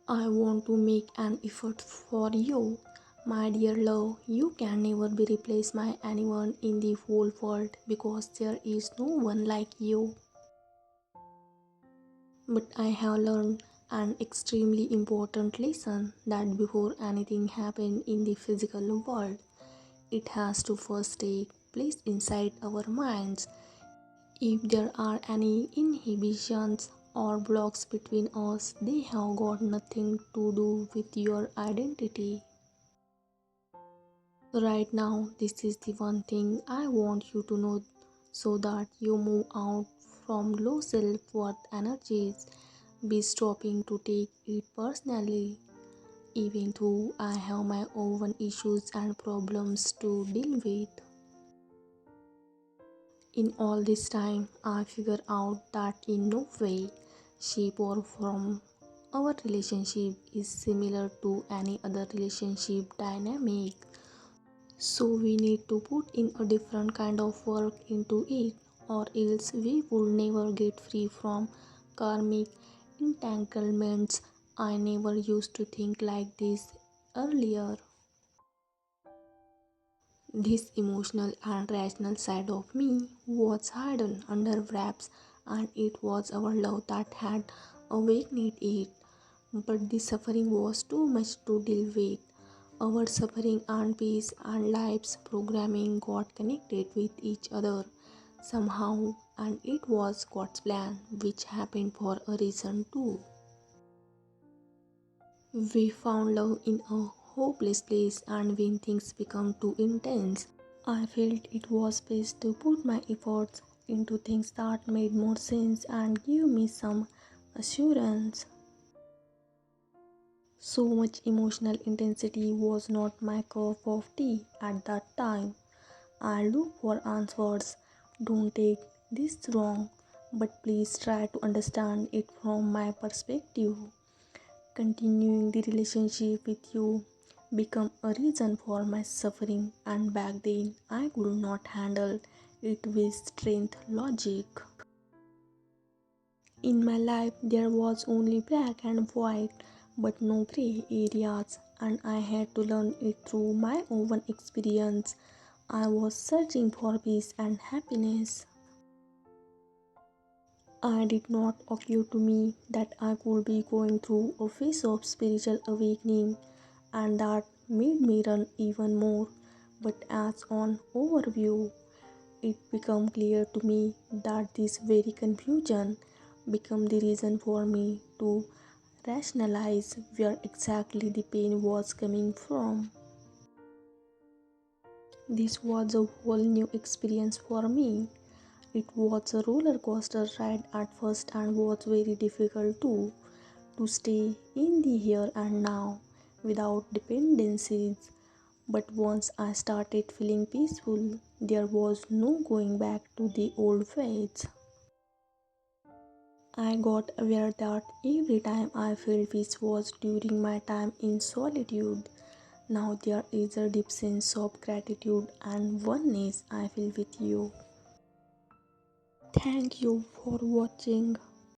I want to make an effort for you. My dear love, you can never be replaced by anyone in the whole world because there is no one like you. But I have learned an extremely important lesson that before anything happens in the physical world, it has to first take place inside our minds. If there are any inhibitions or blocks between us, they have got nothing to do with your identity. Right now, this is the one thing I want you to know so that you move out from low self worth energies. Be stopping to take it personally, even though I have my own issues and problems to deal with. In all this time, I figured out that in no way, shape, or form our relationship is similar to any other relationship dynamic. So we need to put in a different kind of work into it, or else we will never get free from karmic entanglements. I never used to think like this earlier. This emotional and rational side of me was hidden under wraps, and it was our love that had awakened it. But the suffering was too much to deal with. Our suffering and peace and lives programming got connected with each other somehow, and it was God's plan, which happened for a reason too. We found love in a hopeless place, and when things become too intense, I felt it was best to put my efforts into things that made more sense and give me some assurance. So much emotional intensity was not my cup of tea at that time. I look for answers. Don't take this wrong, but please try to understand it from my perspective. Continuing the relationship with you become a reason for my suffering, and back then I could not handle it with strength logic. In my life there was only black and white but no gray areas, and I had to learn it through my own experience. I was searching for peace and happiness. I did not occur to me that I could be going through a phase of spiritual awakening, and that made me run even more. But as an overview, it became clear to me that this very confusion became the reason for me to rationalize where exactly the pain was coming from. This was a whole new experience for me. It was a roller coaster ride at first and was very difficult too, to stay in the here and now without dependencies. But once I started feeling peaceful, there was no going back to the old ways. I got aware that every time I felt peace was during my time in solitude. Now there is a deep sense of gratitude and oneness I feel with you. Thank you for watching.